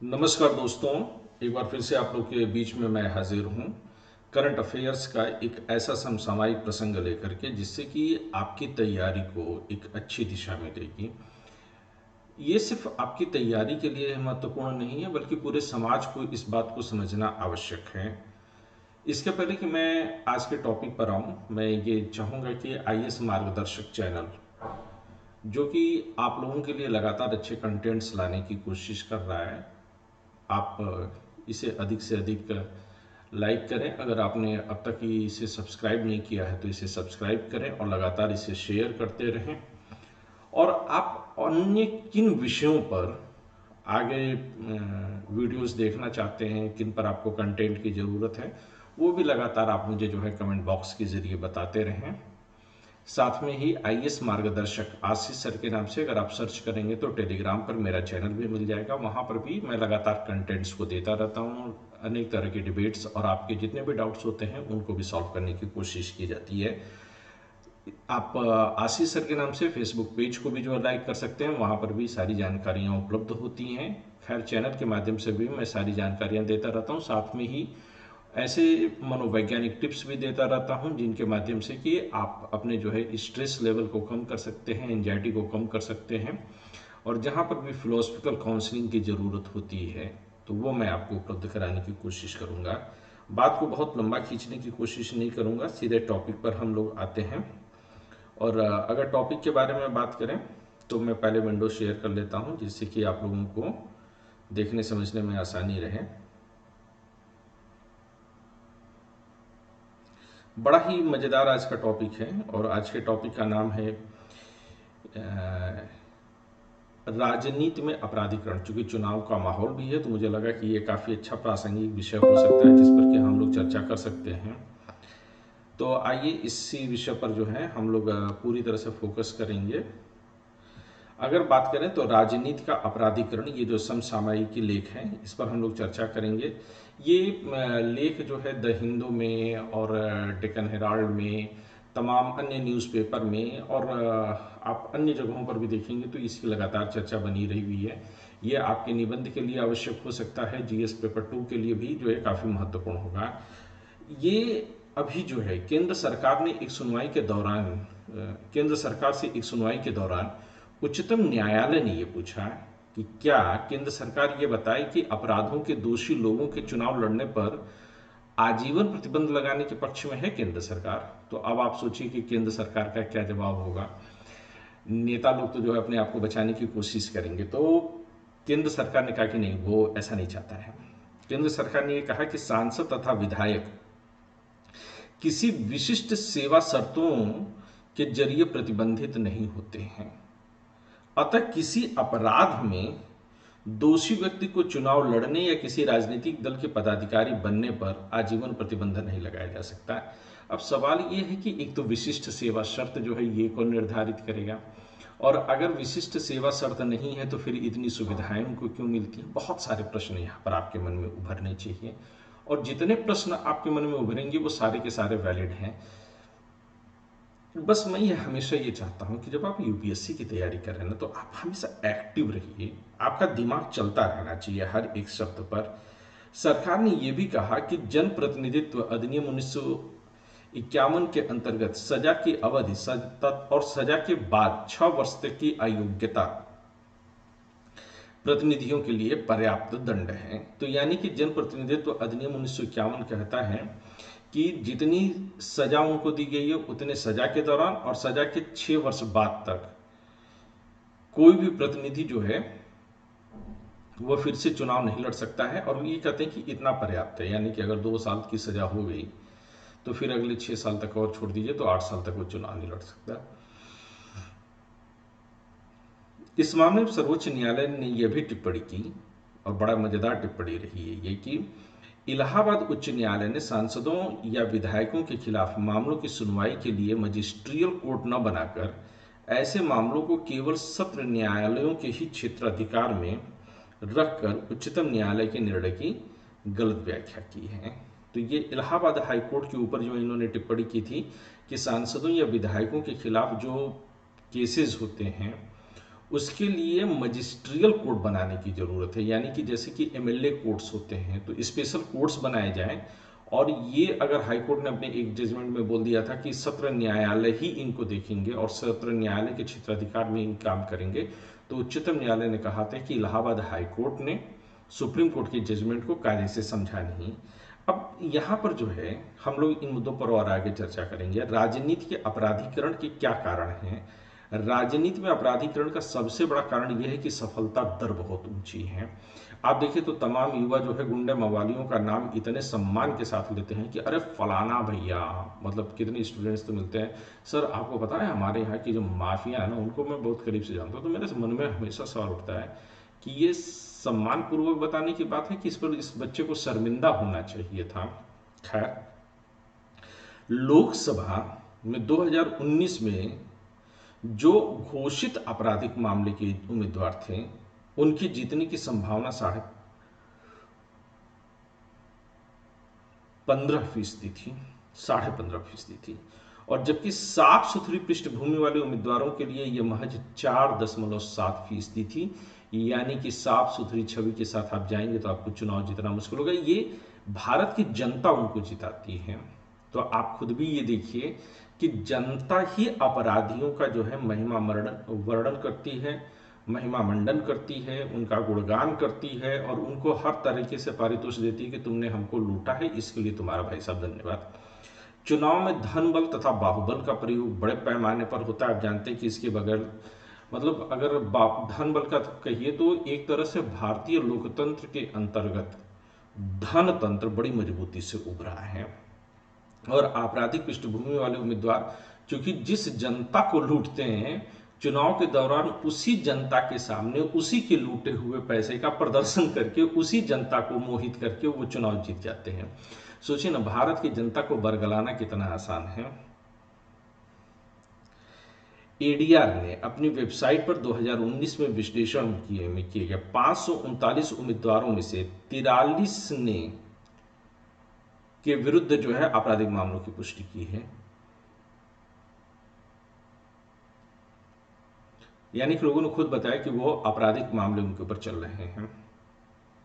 नमस्कार दोस्तों, एक बार फिर से आप लोग के बीच में मैं हाजिर हूँ करंट अफेयर्स का एक ऐसा समसामयिक प्रसंग लेकर के जिससे कि आपकी तैयारी को एक अच्छी दिशा मिलेगी। ये सिर्फ आपकी तैयारी के लिए महत्वपूर्ण नहीं है बल्कि पूरे समाज को इस बात को समझना आवश्यक है। इसके पहले कि मैं आज के टॉपिक पर आऊँ, मैं ये चाहूँगा कि आईएएस मार्गदर्शक चैनल जो कि आप लोगों के लिए लगातार अच्छे कंटेंट्स लाने की कोशिश कर रहा है, आप इसे अधिक से अधिक लाइक करें। अगर आपने अब तक इसे सब्सक्राइब नहीं किया है तो इसे सब्सक्राइब करें और लगातार इसे शेयर करते रहें। और आप अन्य किन विषयों पर आगे वीडियोस देखना चाहते हैं, किन पर आपको कंटेंट की ज़रूरत है, वो भी लगातार आप मुझे जो है कमेंट बॉक्स के ज़रिए बताते रहें। साथ में ही आईएएस मार्गदर्शक आशीष सर के नाम से अगर आप सर्च करेंगे तो टेलीग्राम पर मेरा चैनल भी मिल जाएगा। वहाँ पर भी मैं लगातार कंटेंट्स को देता रहता हूँ। अनेक तरह के डिबेट्स और आपके जितने भी डाउट्स होते हैं उनको भी सॉल्व करने की कोशिश की जाती है। आप आशीष सर के नाम से फेसबुक पेज को भी जो है लाइक कर सकते हैं, वहाँ पर भी सारी जानकारियाँ उपलब्ध होती हैं। खैर, चैनल के माध्यम से भी मैं सारी जानकारियाँ देता रहता हूँ। साथ में ही ऐसे मनोवैज्ञानिक टिप्स भी देता रहता हूं जिनके माध्यम से कि आप अपने जो है स्ट्रेस लेवल को कम कर सकते हैं, एंजाइटी को कम कर सकते हैं। और जहां पर भी फिलोसफिकल काउंसलिंग की ज़रूरत होती है तो वो मैं आपको उपलब्ध कराने की कोशिश करूंगा। बात को बहुत लंबा खींचने की कोशिश नहीं करूंगा, सीधे टॉपिक पर हम लोग आते हैं। और अगर टॉपिक के बारे में बात करें तो मैं पहले विंडो शेयर कर लेता हूं जिससे कि आप लोगों को देखने समझने में आसानी रहे। बड़ा ही मज़ेदार आज का टॉपिक है और आज के टॉपिक का नाम है राजनीति में अपराधीकरण। चूंकि चुनाव का माहौल भी है तो मुझे लगा कि ये काफ़ी अच्छा प्रासंगिक विषय हो सकता है जिस पर कि हम लोग चर्चा कर सकते हैं। तो आइए इसी विषय पर जो है हम लोग पूरी तरह से फोकस करेंगे। अगर बात करें तो राजनीति का अपराधीकरण, ये जो समसामयिकी लेख है इस पर हम लोग चर्चा करेंगे। ये लेख जो है द हिंदू में और डेक्कन हेराल्ड में, तमाम अन्य न्यूज़पेपर में और आप अन्य जगहों पर भी देखेंगे तो इसकी लगातार चर्चा बनी रही हुई है। ये आपके निबंध के लिए आवश्यक हो सकता है, जीएस पेपर 2 के लिए भी जो है काफ़ी महत्वपूर्ण होगा। ये अभी जो है केंद्र सरकार ने एक सुनवाई के दौरान केंद्र सरकार से एक सुनवाई के दौरान उच्चतम न्यायालय ने ये पूछा कि क्या केंद्र सरकार ये बताए कि अपराधों के दोषी लोगों के चुनाव लड़ने पर आजीवन प्रतिबंध लगाने के पक्ष में है केंद्र सरकार। तो अब आप सोचिए कि केंद्र सरकार का क्या जवाब होगा। नेता लोग तो जो है अपने आप को बचाने की कोशिश करेंगे, तो केंद्र सरकार ने कहा कि नहीं, वो ऐसा नहीं चाहता है। केंद्र सरकार ने यह कहा कि सांसद तथा विधायक किसी विशिष्ट सेवा शर्तों के जरिए प्रतिबंधित नहीं होते हैं, अतः किसी अपराध में दोषी व्यक्ति को चुनाव लड़ने या किसी राजनीतिक दल के पदाधिकारी बनने पर आजीवन प्रतिबंध नहीं लगाया जा सकता। अब सवाल ये है कि एक तो विशिष्ट सेवा शर्त जो है ये कौन निर्धारित करेगा, और अगर विशिष्ट सेवा शर्त नहीं है तो फिर इतनी सुविधाएं उनको क्यों मिलती हैं। बहुत सारे प्रश्न यहाँ पर आपके मन में उभरने चाहिए, और जितने प्रश्न आपके मन में उभरेंगे वो सारे के सारे वैलिड हैं। बस मैं ये हमेशा ये चाहता हूँ कि जब आप यूपीएससी की तैयारी कर रहे हैं ना तो आप हमेशा एक्टिव रहिए, आपका दिमाग चलता रहना चाहिए हर एक शब्द पर। सरकार ने ये भी कहा कि जन प्रतिनिधित्व अधिनियम 1951 के अंतर्गत सजा की अवधि और सजा के बाद 6 वर्ष तक की अयोग्यता प्रतिनिधियों के लिए पर्याप्त दंड है। तो यानी कि जन प्रतिनिधित्व अधिनियम 1951 कहता है कि जितनी सजा उनको दी गई है उतने सजा के दौरान और सजा के 6 वर्ष बाद तक कोई भी प्रतिनिधि जो है वह फिर से चुनाव नहीं लड़ सकता है। और ये कहते हैं कि इतना पर्याप्त है, यानी कि अगर 2 साल की सजा हो गई तो फिर अगले 6 साल तक और छोड़ दीजिए तो 8 साल तक वो चुनाव नहीं लड़ सकता। इस मामले में सर्वोच्च न्यायालय ने यह भी टिप्पणी की, और बड़ा मजेदार टिप्पणी रही है ये, कि इलाहाबाद उच्च न्यायालय ने सांसदों या विधायकों के खिलाफ मामलों की सुनवाई के लिए मजिस्ट्रियल कोर्ट न बनाकर ऐसे मामलों को केवल सत्र न्यायालयों के ही क्षेत्राधिकार में रखकर उच्चतम न्यायालय के निर्णय की गलत व्याख्या की है। तो ये इलाहाबाद हाई कोर्ट के ऊपर जो इन्होंने टिप्पणी की थी कि सांसदों या विधायकों के खिलाफ जो केसेस होते हैं उसके लिए मजिस्ट्रियल कोर्ट बनाने की ज़रूरत है, यानी कि जैसे कि एमएलए कोर्ट्स होते हैं तो स्पेशल कोर्ट्स बनाए जाएं। और ये अगर हाईकोर्ट ने अपने एक जजमेंट में बोल दिया था कि सत्र न्यायालय ही इनको देखेंगे और सत्र न्यायालय के क्षेत्राधिकार में इन काम करेंगे, तो उच्चतम न्यायालय ने कहा था कि इलाहाबाद हाईकोर्ट ने सुप्रीम कोर्ट के जजमेंट को कायदे से समझा नहीं। अब यहाँ पर जो है हम लोग इन मुद्दों पर और आगे चर्चा करेंगे। राजनीति के अपराधीकरण के क्या कारण हैं? राजनीति में अपराधीकरण का सबसे बड़ा कारण यह है कि सफलता दर बहुत ऊंची है। आप देखें तो तमाम युवा जो है गुंडे मवालियों का नाम इतने सम्मान के साथ लेते हैं कि अरे फलाना भैया, मतलब कितने स्टूडेंट्स तो मिलते हैं, सर आपको पता है हमारे यहाँ की जो माफिया है ना उनको मैं बहुत करीब से जानता हूँ। तो मेरे मन में हमेशा सवाल उठता है कि ये सम्मान पूर्वक बताने की बात है कि इस पर इस बच्चे को शर्मिंदा होना चाहिए था। खैर, लोकसभा में 2019 में जो घोषित आपराधिक मामले के उम्मीदवार थे उनकी जीतने की संभावना 15.5% थी, 15.5% थी। और जबकि साफ सुथरी पृष्ठभूमि वाले उम्मीदवारों के लिए यह महज 4.7% थी। यानी कि साफ सुथरी छवि के साथ आप जाएंगे तो आपको चुनाव जीतना मुश्किल होगा। ये भारत की जनता उनको जिताती है। तो आप खुद भी ये देखिए कि जनता ही अपराधियों का जो है महिमा वर्णन करती है, महिमा मंडन करती है, उनका गुणगान करती है और उनको हर तरीके से पारितोष देती है कि तुमने हमको लूटा है, इसके लिए तुम्हारा भाई साहब धन्यवाद। चुनाव में धन बल तथा बाहुबल का प्रयोग बड़े पैमाने पर होता है। आप जानते हैं कि इसके बगैर, मतलब अगर धन बल का कहिए तो एक तरह से भारतीय लोकतंत्र के अंतर्गत धन तंत्र बड़ी मजबूती से उभरा है। और आपराधिक पृष्ठभूमि वाले उम्मीदवार चूंकि जिस जनता को लूटते हैं, चुनाव के दौरान उसी जनता के सामने उसी के लूटे हुए पैसे का प्रदर्शन करके उसी जनता को मोहित करके वो चुनाव जीत जाते हैं। सोचिए ना, भारत की जनता को बरगलाना कितना आसान है। एडीआर ने अपनी वेबसाइट पर 2019 में विश्लेषण किए गए 539 उम्मीदवारों में से 43 ने के विरुद्ध जो है आपराधिक मामलों की पुष्टि की है। यानी कि लोगों ने खुद बताया कि वो आपराधिक मामले उनके ऊपर चल रहे हैं।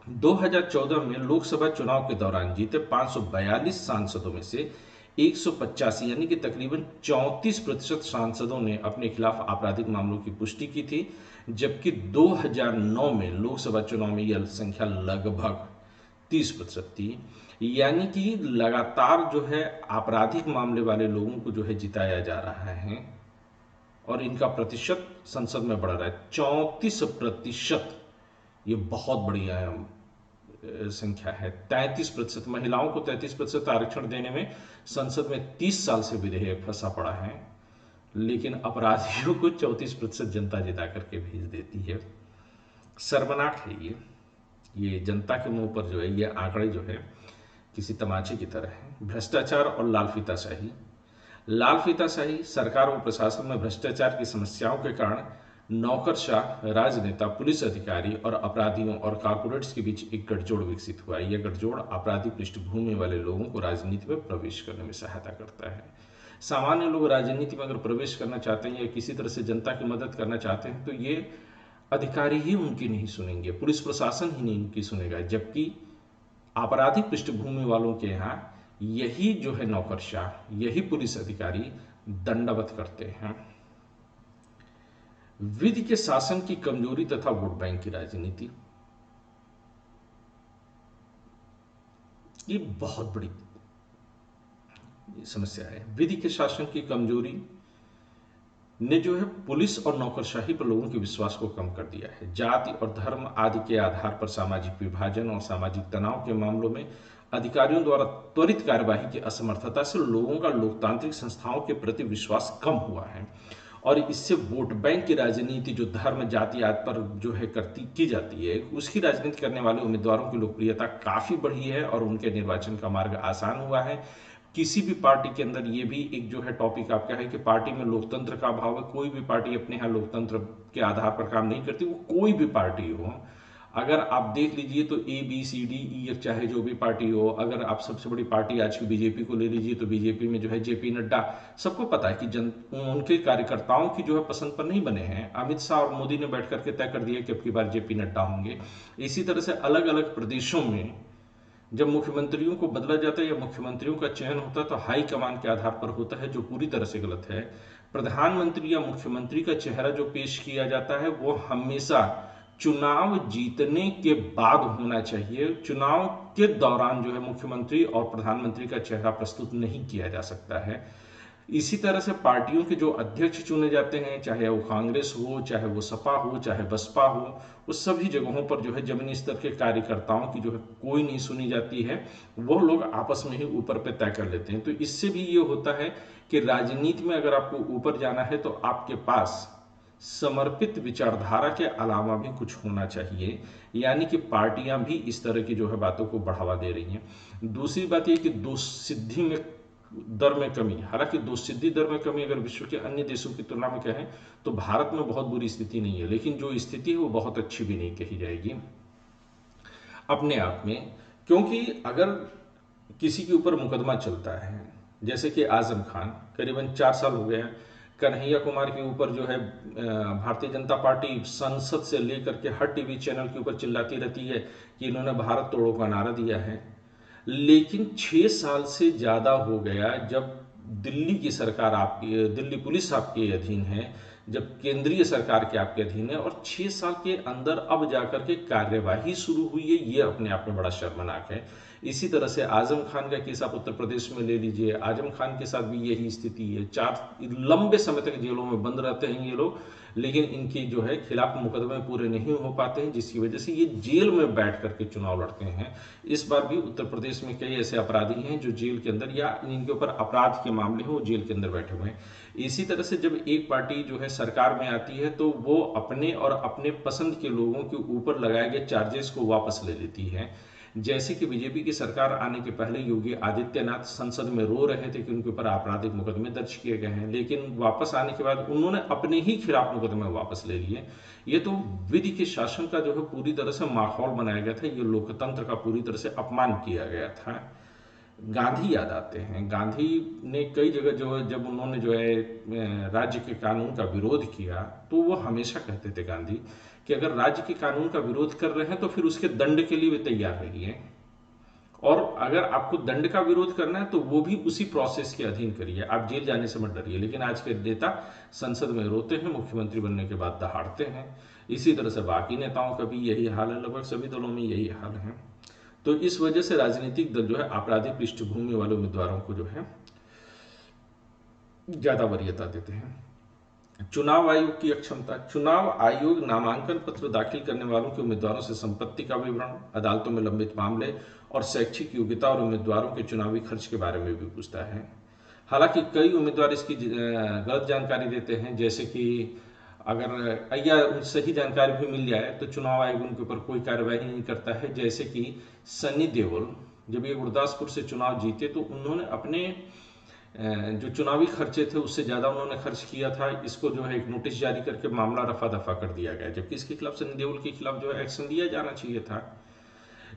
2014 में लोकसभा चुनाव के दौरान जीते 542 सांसदों में से 185 यानी कि तकरीबन 34% सांसदों ने अपने खिलाफ आपराधिक मामलों की पुष्टि की थी, जबकि 2009 में लोकसभा चुनाव में यह संख्या लगभग 30% थी। यानी कि लगातार जो है आपराधिक मामले वाले लोगों को जो है जिताया जा रहा है और इनका प्रतिशत संसद में बढ़ रहा है 34%। ये बहुत बड़ी संख्या है। 33% महिलाओं को 33% आरक्षण देने में संसद में 30 साल से विधेयक फंसा पड़ा है, लेकिन अपराधियों को 34% जनता जिता करके भेज देती है। शर्मनाक है ये जनता के मुंह पर जो है ये आंकड़े जो है किसी तमाचे की तरह है। भ्रष्टाचार और लालफीताशाही सरकार और प्रशासन में भ्रष्टाचार की समस्याओं के कारण नौकरशाह, राजनेता, पुलिस अधिकारी और अपराधियों और कारपोरेट्स के बीच एक गठजोड़ विकसित हुआ है। यह गठजोड़ आपराधिक पृष्ठभूमि वाले लोगों को राजनीति में प्रवेश करने में सहायता करता है। सामान्य लोग राजनीति में अगर प्रवेश करना चाहते हैं या किसी तरह से जनता की मदद करना चाहते हैं तो ये अधिकारी ही उनकी नहीं सुनेंगे, पुलिस प्रशासन ही नहीं उनकी सुनेगा। जबकि आपराधिक पृष्ठभूमि वालों के यहाँ यही जो है नौकरशाह, यही पुलिस अधिकारी दंडवत करते हैं। विधि के शासन की कमजोरी तथा वोट बैंक की राजनीति, ये बहुत बड़ी समस्या है। विधि के शासन की कमजोरी ने जो है पुलिस और नौकरशाही पर लोगों के विश्वास को कम कर दिया है। जाति और धर्म आदि के आधार पर सामाजिक विभाजन और सामाजिक तनाव के मामलों में अधिकारियों द्वारा त्वरित कार्यवाही की असमर्थता से लोगों का लोकतांत्रिक संस्थाओं के प्रति विश्वास कम हुआ है और इससे वोट बैंक की राजनीति जो धर्म, जाति आदि पर जो है की जाती है, उसकी राजनीति करने वाले उम्मीदवारों की लोकप्रियता काफी बढ़ी है और उनके निर्वाचन का मार्ग आसान हुआ है। किसी भी पार्टी के अंदर ये भी एक जो है टॉपिक आपका है कि पार्टी में लोकतंत्र का अभाव है। कोई भी पार्टी अपने यहाँ लोकतंत्र के आधार पर काम नहीं करती, वो कोई भी पार्टी हो। अगर आप देख लीजिए तो ABCDE चाहे जो भी पार्टी हो, अगर आप सबसे बड़ी पार्टी आज की बीजेपी को ले लीजिए तो बीजेपी में जो है JP नड्डा, सबको पता है कि उनके कार्यकर्ताओं की जो है पसंद पर नहीं बने हैं। अमित शाह और मोदी ने बैठ करके तय कर दिया कि अब की बार JP नड्डा होंगे। इसी तरह से अलग अलग प्रदेशों में जब मुख्यमंत्रियों को बदला जाता है या मुख्यमंत्रियों का चयन होता है तो हाईकमान के आधार पर होता है, जो पूरी तरह से गलत है। प्रधानमंत्री या मुख्यमंत्री का चेहरा जो पेश किया जाता है वो हमेशा चुनाव जीतने के बाद होना चाहिए। चुनाव के दौरान जो है मुख्यमंत्री और प्रधानमंत्री का चेहरा प्रस्तुत नहीं किया जा सकता है। इसी तरह से पार्टियों के जो अध्यक्ष चुने जाते हैं, चाहे वो कांग्रेस हो, चाहे वो सपा हो, चाहे बसपा हो, उस सभी जगहों पर जो है जमीनी स्तर के कार्यकर्ताओं की जो है कोई नहीं सुनी जाती है। वो लोग आपस में ही ऊपर पे तय कर लेते हैं। तो इससे भी ये होता है कि राजनीति में अगर आपको ऊपर जाना है तो आपके पास समर्पित विचारधारा के अलावा भी कुछ होना चाहिए, यानी कि पार्टियां भी इस तरह की जो है बातों को बढ़ावा दे रही हैं। दूसरी बात यह कि दोषसिद्धि में दर में कमी, हालांकि दोषसिद्धि दर में कमी अगर विश्व के अन्य देशों की तुलना में कहें तो भारत में बहुत बुरी स्थिति नहीं है, लेकिन जो स्थिति है वो बहुत अच्छी भी नहीं कही जाएगी अपने आप में। क्योंकि अगर किसी के ऊपर मुकदमा चलता है, जैसे कि आजम खान, करीबन 4 साल हो गया, कन्हैया कुमार के ऊपर जो है भारतीय जनता पार्टी संसद से लेकर के हर टीवी चैनल के ऊपर चिल्लाती रहती है कि इन्होंने भारत तोड़ो का नारा दिया है, लेकिन 6 साल से ज़्यादा हो गया जब दिल्ली की सरकार आपकी, दिल्ली पुलिस आपके अधीन है, जब केंद्रीय सरकार के आपके अधीन है, और 6 साल के अंदर अब जाकर के कार्यवाही शुरू हुई है, ये अपने आप में बड़ा शर्मनाक है। इसी तरह से आजम खान का केस आप उत्तर प्रदेश में ले लीजिए, आजम खान के साथ भी यही स्थिति है। 4 लंबे समय तक जेलों में बंद रहते हैं ये लोग, लेकिन इनकी जो है खिलाफ मुकदमे पूरे नहीं हो पाते हैं, जिसकी वजह से ये जेल में बैठ करके चुनाव लड़ते हैं। इस बार भी उत्तर प्रदेश में कई ऐसे अपराधी हैं जो जेल के अंदर, या इनके ऊपर अपराध के मामले हैं, वो जेल के अंदर बैठे हुए हैं। इसी तरह से जब एक पार्टी जो है सरकार में आती है तो वो अपने और अपने पसंद के लोगों के ऊपर लगाए गए चार्जेस को वापस ले लेती है। जैसे कि बीजेपी की सरकार आने के पहले योगी आदित्यनाथ संसद में रो रहे थे कि उनके ऊपर आपराधिक मुकदमे दर्ज किए गए हैं, लेकिन वापस आने के बाद उन्होंने अपने ही खिलाफ मुकदमे वापस ले लिए। ये तो विधि के शासन का जो है पूरी तरह से माहौल बनाया गया था, ये लोकतंत्र का पूरी तरह से अपमान किया गया था। गांधी याद आते हैं। गांधी ने कई जगह जो है, जब उन्होंने जो है राज्य के कानून का विरोध किया, तो वो हमेशा कहते थे गांधी कि अगर राज्य के कानून का विरोध कर रहे हैं तो फिर उसके दंड के लिए भी तैयार रहिए, और अगर आपको दंड का विरोध करना है तो वो भी उसी प्रोसेस के अधीन करिए, आप जेल जाने से मत डरिए। लेकिन आज के नेता संसद में रोते हैं, मुख्यमंत्री बनने के बाद दहाड़ते हैं। इसी तरह से बाकी नेताओं का भी यही हाल है, लगभग सभी दलों में यही हाल है। तो इस वजह से राजनीतिक दल जो है आपराधिक पृष्ठभूमि वाले उम्मीदवारों को जो है ज्यादा वरीयता देते हैं। चुनाव आयोग की अक्षमता। चुनाव आयोग नामांकन पत्र दाखिल करने वालों के उम्मीदवारों से संपत्ति का विवरण, अदालतों में लंबित मामले और शैक्षिक योग्यता और उम्मीदवारों के चुनावी खर्च के बारे में भी पूछता है। हालांकि कई उम्मीदवार इसकी गलत जानकारी देते हैं, जैसे कि अगर या सही जानकारी भी मिल जाए तो चुनाव आयोग उनके ऊपर कोई कार्रवाई नहीं करता है। जैसे कि सनी देओल जब ये गुरदासपुर से चुनाव जीते तो उन्होंने अपने जो चुनावी खर्चे थे उससे ज़्यादा उन्होंने खर्च किया था। इसको जो है एक नोटिस जारी करके मामला रफा दफा कर दिया गया, जबकि इसके खिलाफ सनी देओल के खिलाफ जो है एक्शन लिया जाना चाहिए था।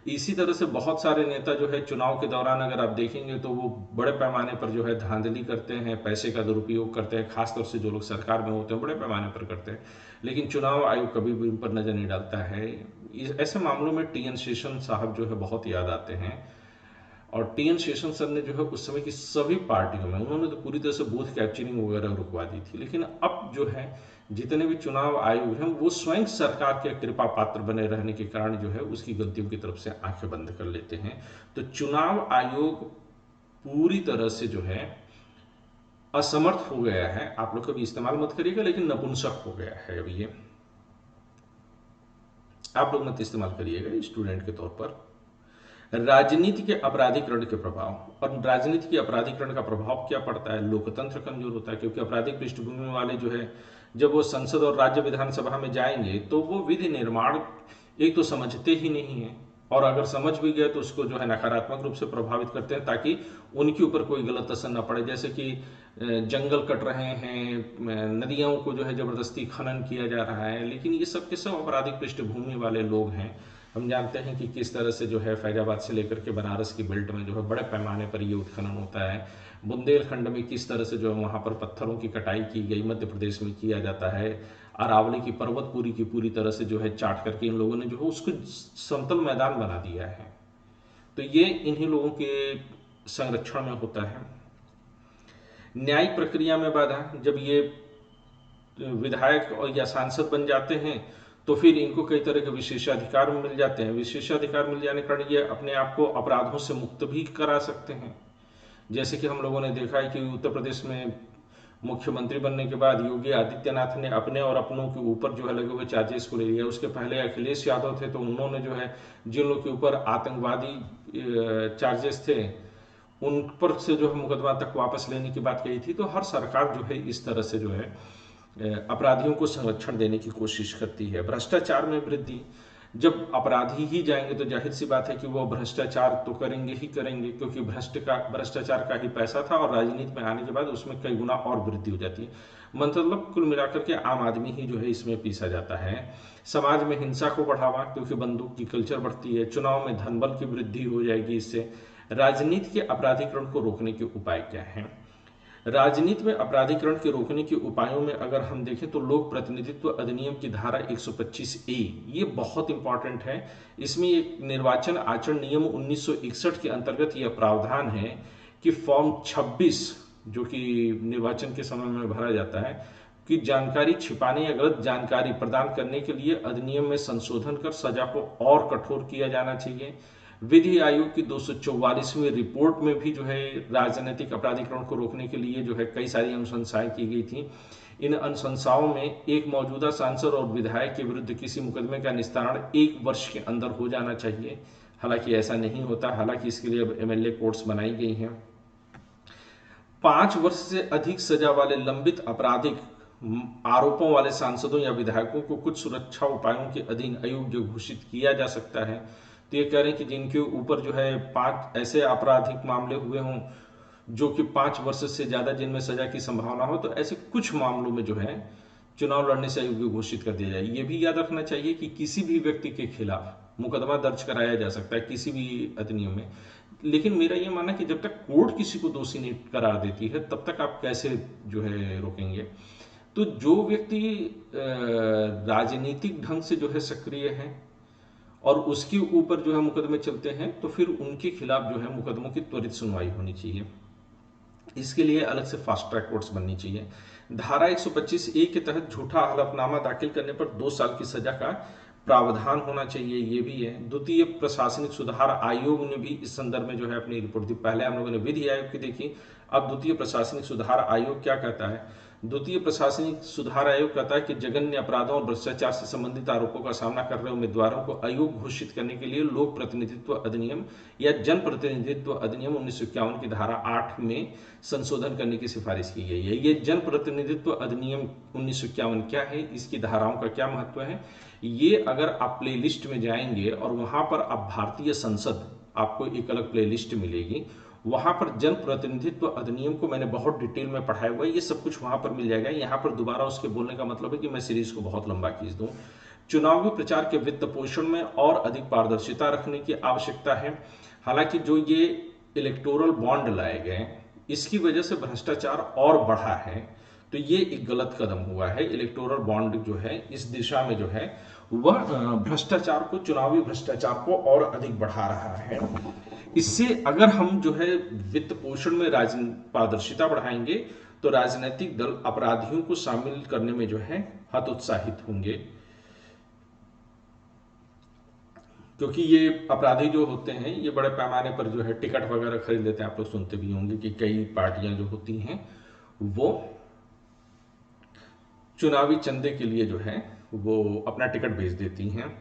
इसी तरह से बहुत सारे नेता जो है चुनाव के दौरान अगर आप देखेंगे तो वो बड़े पैमाने पर जो है धांधली करते हैं, पैसे का दुरुपयोग करते हैं, खासतौर से जो लोग सरकार में होते हैं बड़े पैमाने पर करते हैं, लेकिन चुनाव आयोग कभी भी उन पर नजर नहीं डालता है। ऐसे मामलों में TN शेषन साहब जो है बहुत याद आते हैं, और TN शेषन सर ने जो है उस समय की सभी पार्टियों में उन्होंने तो पूरी तरह से बूथ कैप्चरिंग वगैरह रुकवा दी थी। लेकिन अब जो है जितने भी चुनाव आयोग हैं वो स्वयं सरकार के कृपा पात्र बने रहने के कारण जो है उसकी गलतियों की तरफ से आंखें बंद कर लेते हैं। तो चुनाव आयोग पूरी तरह से जो है असमर्थ हो गया है। आप लोग कभी इस्तेमाल मत करिएगा, लेकिन नपुंसक हो गया है अभी ये, आप लोग मत इस्तेमाल करिएगा स्टूडेंट के तौर पर। राजनीति के अपराधीकरण के प्रभाव, और राजनीति के अपराधीकरण का प्रभाव क्या पड़ता है? लोकतंत्र कमजोर होता है, क्योंकि आपराधिक पृष्ठभूमि वाले जो है जब वो संसद और राज्य विधानसभा में जाएंगे तो वो विधि निर्माण एक तो समझते ही नहीं है, और अगर समझ भी गए तो उसको जो है नकारात्मक रूप से प्रभावित करते हैं, ताकि उनके ऊपर कोई गलत असर न पड़े। जैसे कि जंगल कट रहे हैं, नदियों को जो है जबरदस्ती खनन किया जा रहा है, लेकिन ये सब के सब आपराधिक पृष्ठभूमि वाले लोग हैं। हम जानते हैं कि किस तरह से जो है फैजाबाद से लेकर के बनारस की बेल्ट में जो है बड़े पैमाने पर ये उत्खनन होता है। बुंदेलखंड में किस तरह से जो है वहाँ पर पत्थरों की कटाई की गई, मध्य प्रदेश में किया जाता है। अरावली की पर्वतपुरी की पूरी तरह से जो है चाट करके इन लोगों ने जो है उसको समतल मैदान बना दिया है। तो ये इन्हीं लोगों के संरक्षण में होता है। न्यायिक प्रक्रिया में बाधा, जब ये विधायक और या सांसद बन जाते हैं तो फिर इनको कई तरह के विशेषाधिकार मिल जाते हैं। विशेषाधिकार मिल जाने के कारण ये अपने आप को अपराधों से मुक्त भी करा सकते हैं। जैसे कि हम लोगों ने देखा है कि उत्तर प्रदेश में मुख्यमंत्री बनने के बाद योगी आदित्यनाथ ने अपने और अपनों के ऊपर जो है लगे हुए चार्जेस को ले लिया। उसके पहले अखिलेश यादव थे, तो उन्होंने जो है जिन लोगों के ऊपर आतंकवादी चार्जेस थे उन पर से जो है मुकदमा तक वापस लेने की बात कही थी। तो हर सरकार जो है इस तरह से जो है अपराधियों को संरक्षण देने की कोशिश करती है। भ्रष्टाचार में वृद्धि, जब अपराधी ही जाएंगे तो जाहिर सी बात है कि वो भ्रष्टाचार तो करेंगे ही करेंगे, क्योंकि भ्रष्टाचार का ही पैसा था और राजनीति में आने के बाद उसमें कई गुना और वृद्धि हो जाती है। मतलब कुल मिलाकर के आम आदमी ही जो है इसमें पीसा जाता है। समाज में हिंसा को बढ़ावा, क्योंकि बंदूक की कल्चर बढ़ती है। चुनाव में धनबल की वृद्धि हो जाएगी इससे। राजनीति के अपराधीकरण को रोकने के उपाय क्या हैं? राजनीति में अपराधीकरण के रोकने के उपायों में अगर हम देखें तो लोक प्रतिनिधित्व अधिनियम की धारा 125A ये बहुत इंपॉर्टेंट है। इसमें एक निर्वाचन आचरण नियम 1961 के अंतर्गत यह प्रावधान है कि फॉर्म 26 जो कि निर्वाचन के समय में भरा जाता है कि जानकारी छिपाने या गलत जानकारी प्रदान करने के लिए अधिनियम में संशोधन कर सजा को और कठोर किया जाना चाहिए। विधि आयोग की 244वीं रिपोर्ट में भी जो है राजनीतिक अपराधीकरण को रोकने के लिए जो है कई सारी अनुशंसाएं की गई थी। इन अनुशंसाओं में एक मौजूदा सांसद और विधायक के विरुद्ध किसी मुकदमे का निस्तारण 1 वर्ष के अंदर हो जाना चाहिए। हालांकि ऐसा नहीं होता, हालांकि इसके लिए अब MLA कोर्ट्स बनाई गई हैं। 5 वर्ष से अधिक सजा वाले लंबित आपराधिक आरोपों वाले सांसदों या विधायकों को कुछ सुरक्षा उपायों के अधीन अयोग्य घोषित किया जा सकता है। तो ये कह रहे हैं कि जिनके ऊपर जो है 5 ऐसे आपराधिक मामले हुए हों जो कि 5 वर्ष से ज़्यादा जिनमें सजा की संभावना हो, तो ऐसे कुछ मामलों में जो है चुनाव लड़ने से अयोग्य घोषित कर दिया जाए। ये भी याद रखना चाहिए कि किसी भी व्यक्ति के खिलाफ मुकदमा दर्ज कराया जा सकता है किसी भी अधिनियम में, लेकिन मेरा ये मानना कि जब तक कोर्ट किसी को दोषी नहीं करार देती है तब तक आप कैसे जो है रोकेंगे। तो जो व्यक्ति राजनीतिक ढंग से जो है सक्रिय है और उसके ऊपर जो है मुकदमे चलते हैं तो फिर उनके खिलाफ जो है मुकदमों की त्वरित सुनवाई होनी चाहिए। इसके लिए अलग से फास्ट ट्रैक कोर्ट्स बननी चाहिए। धारा 125A के तहत झूठा हलफनामा दाखिल करने पर 2 साल की सजा का प्रावधान होना चाहिए, ये भी है। द्वितीय प्रशासनिक सुधार आयोग ने भी इस संदर्भ में जो है अपनी रिपोर्ट दी। पहले हम लोगों ने विधि आयोग की देखी, अब द्वितीय प्रशासनिक सुधार आयोग क्या कहता है। द्वितीय प्रशासनिक सुधार आयोग कहता है कि जघन्य अपराधों और भ्रष्टाचार से संबंधित आरोपों का सामना कर रहे उम्मीदवारों को अयोग्य घोषित करने के लिए लोक प्रतिनिधित्व अधिनियम या जन प्रतिनिधित्व अधिनियम 1951 की धारा 8 में संशोधन करने की सिफारिश की गई है। ये जन प्रतिनिधित्व अधिनियम 1951 क्या है, इसकी धाराओं का क्या महत्व है, ये अगर आप प्ले लिस्ट में जाएंगे और वहां पर आप भारतीय संसद आपको एक अलग प्ले लिस्ट मिलेगी, वहां पर जन प्रतिनिधित्व अधिनियम को मैंने बहुत डिटेल में पढ़ाया हुआ है, ये सब कुछ वहां पर मिल जाएगा। यहाँ पर दोबारा उसके बोलने का मतलब है कि मैं सीरीज को बहुत लंबा खींच दूं। चुनावी प्रचार के वित्त पोषण में और अधिक पारदर्शिता रखने की आवश्यकता है। हालांकि जो ये इलेक्टोरल बॉन्ड लाए गए इसकी वजह से भ्रष्टाचार और बढ़ा है, तो ये एक गलत कदम हुआ है। इलेक्टोरल बॉन्ड जो है इस दिशा में जो है वह भ्रष्टाचार को, चुनावी भ्रष्टाचार को और अधिक बढ़ा रहा है। इससे अगर हम जो है वित्त पोषण में पारदर्शिता बढ़ाएंगे तो राजनीतिक दल अपराधियों को शामिल करने में जो है हतोत्साहित होंगे, क्योंकि ये अपराधी जो होते हैं ये बड़े पैमाने पर जो है टिकट वगैरह खरीद लेते हैं। आप लोग सुनते भी होंगे कि कई पार्टियां जो होती हैं वो चुनावी चंदे के लिए जो है वो अपना टिकट बेच देती हैं।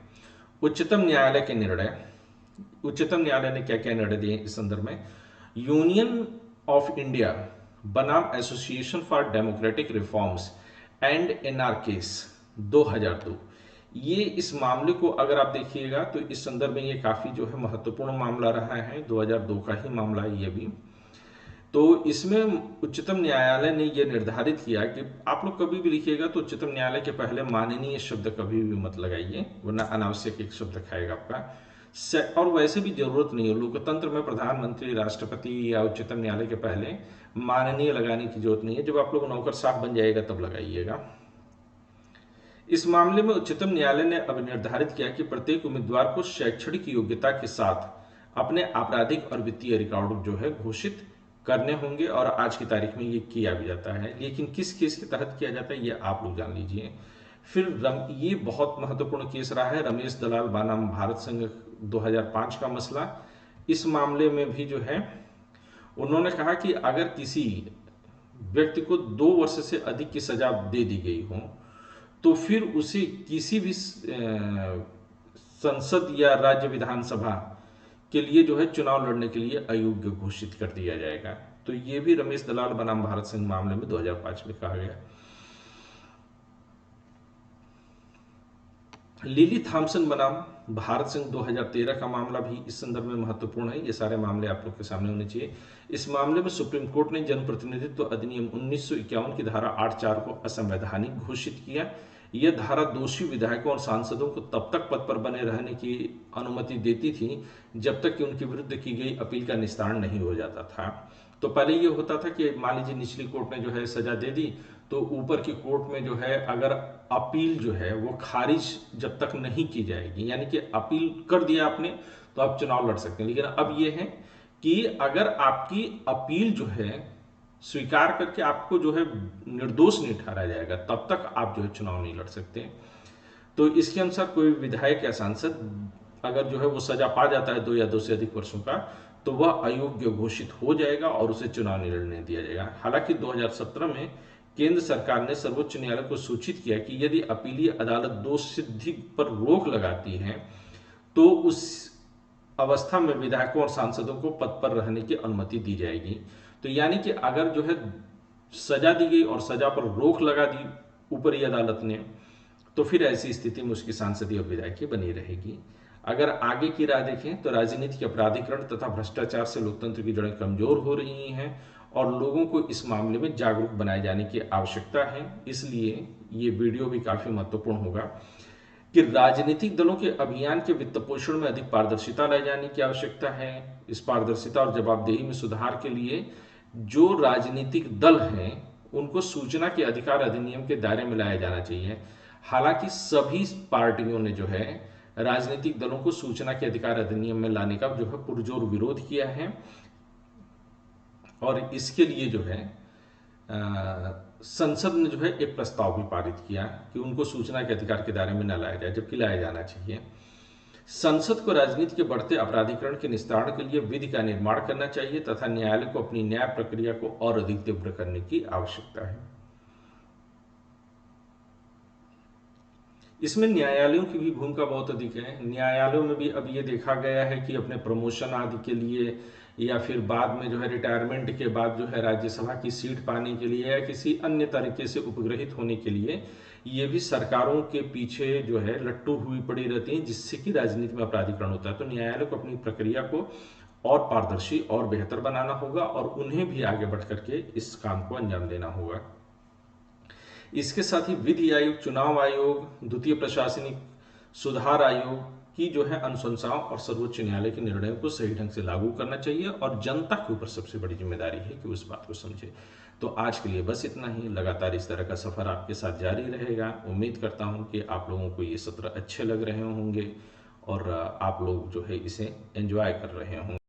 उच्चतम न्यायालय के निर्णय, उच्चतम न्यायालय ने क्या क्या निर्णय दिए इस संदर्भ में। यूनियन ऑफ इंडिया बनाम association for democratic reforms and anarchies 2002, ये इस मामले को अगर आप देखिएगा तो इस संदर्भ में ये काफ़ी जो है महत्वपूर्ण मामला रहा है, 2002 का ही मामला है ये भी। तो इसमें उच्चतम न्यायालय ने यह निर्धारित किया कि आप लोग कभी भी लिखिएगा तो उच्चतम न्यायालय के पहले माननीय शब्द कभी भी मत लगाइए, वरना अनावश्यक एक शब्द खाएगा आपका। और वैसे भी जरूरत नहीं है, लोकतंत्र में प्रधानमंत्री, राष्ट्रपति या उच्चतम न्यायालय के पहले माननीय लगाने की जरूरत नहीं है। जब आप लोग नौकरशाह बन जाएगा तब लगाइएगा। इस मामले में उच्चतम न्यायालय ने अब निर्धारित किया कि प्रत्येक उम्मीदवार को शैक्षणिक योग्यता के साथ अपने आपराधिक और वित्तीय रिकॉर्ड जो है घोषित करने होंगे, और आज की तारीख में ये किया भी जाता है। लेकिन किस केस के तहत किया जाता है ये आप लोग जान लीजिए। फिर ये बहुत महत्वपूर्ण केस रहा है रमेश दलाल बनाम भारत संघ 2005 का मसला। इस मामले में भी जो है उन्होंने कहा कि अगर किसी व्यक्ति को 2 वर्ष से अधिक की सजा दे दी गई हो तो फिर उसे किसी भी संसद या राज्य विधानसभा के लिए जो है चुनाव लड़ने के लिए अयोग्य घोषित कर दिया जाएगा। तो ये भी रमेश दलाल बनाम भारत संघ मामले में 2005 में कहा गया। लिली थॉम्सन बनाम भारत संघ 2013 का मामला भी इस संदर्भ में महत्वपूर्ण है। ये सारे मामले आप लोग के सामने होने चाहिए। इस मामले में सुप्रीम कोर्ट ने जनप्रतिनिधित्व अधिनियम 1951 की धारा 8(4) को असंवैधानिक घोषित किया। यह धारा दोषी विधायकों और सांसदों को तब तक पद पर बने रहने की अनुमति देती थी जब तक कि उनके विरुद्ध की गई अपील का निस्तारण नहीं हो जाता था। तो पहले ये होता था कि मान लीजिए निचली कोर्ट ने जो है सजा दे दी, तो ऊपर की कोर्ट में जो है अगर अपील जो है वो खारिज जब तक नहीं की जाएगी, यानी कि अपील कर दिया आपने तो आप चुनाव लड़ सकते हैं। लेकिन अब ये है कि अगर आपकी अपील जो है स्वीकार करके आपको जो है निर्दोष नहीं ठहराया जाएगा तब तक आप जो है चुनाव नहीं लड़ सकते। तो इसके अनुसार कोई विधायक या सांसद अगर जो है वो सजा पा जाता है 2 या 2 से अधिक वर्षों का, तो वह अयोग्य घोषित हो जाएगा और उसे चुनाव नहीं लड़ने दिया जाएगा। हालांकि 2017 में केंद्र सरकार ने सर्वोच्च न्यायालय को सूचित किया कि यदि अपीलीय अदालत दोष सिद्धि पर रोक लगाती है तो उस अवस्था में विधायकों और सांसदों को पद पर रहने की अनुमति दी जाएगी। तो यानी कि अगर जो है सजा दी गई और सजा पर रोक लगा दी ऊपरी अदालत ने, तो फिर ऐसी स्थिति में उसकी सांसदीय और विधायकी बनी रहेगी। अगर आगे की राह देखें तो राजनीतिक अपराधीकरण तथा भ्रष्टाचार से लोकतंत्र की जड़ें कमजोर हो रही हैं और लोगों को इस मामले में जागरूक बनाए जाने की आवश्यकता है। इसलिए ये वीडियो भी काफी महत्वपूर्ण होगा कि राजनीतिक दलों के अभियान के वित्त पोषण में अधिक पारदर्शिता लाए जाने की आवश्यकता है। इस पारदर्शिता और जवाबदेही में सुधार के लिए जो राजनीतिक दल हैं उनको सूचना के अधिकार अधिनियम के दायरे में लाया जाना चाहिए। हालांकि सभी पार्टियों ने जो है राजनीतिक दलों को सूचना के अधिकार अधिनियम में लाने का जो है पुरजोर विरोध किया है, और इसके लिए जो है संसद ने जो है एक प्रस्ताव भी पारित किया कि उनको सूचना के अधिकार के दायरे में न लाया जाए, जबकि लाया जाना चाहिए। संसद को राजनीति के बढ़ते अपराधीकरण के निस्तारण के लिए विधि का निर्माण करना चाहिए तथा न्यायालय को अपनी न्याय प्रक्रिया को और अधिक तीव्र करने की आवश्यकता है। इसमें न्यायालयों की भी भूमिका बहुत अधिक है। न्यायालयों में भी अब ये देखा गया है कि अपने प्रमोशन आदि के लिए या फिर बाद में जो है रिटायरमेंट के बाद जो है राज्यसभा की सीट पाने के लिए या किसी अन्य तरीके से उपग्रहित होने के लिए ये भी सरकारों के पीछे जो है लट्टू हुई पड़ी रहती हैं, जिससे कि राजनीति में अपराधीकरण होता है। तो न्यायालय को अपनी प्रक्रिया को और पारदर्शी और बेहतर बनाना होगा और उन्हें भी आगे बढ़ करके इस काम को अंजाम देना होगा। इसके साथ ही विधि आयोग, चुनाव आयोग, द्वितीय प्रशासनिक सुधार आयोग की जो है अनुशंसाओं और सर्वोच्च न्यायालय के निर्णयों को सही ढंग से लागू करना चाहिए, और जनता के ऊपर सबसे बड़ी जिम्मेदारी है कि उस बात को समझे। तो आज के लिए बस इतना ही। लगातार इस तरह का सफर आपके साथ जारी रहेगा। उम्मीद करता हूं कि आप लोगों को ये सत्र अच्छे लग रहे होंगे और आप लोग जो है इसे एंजॉय कर रहे होंगे।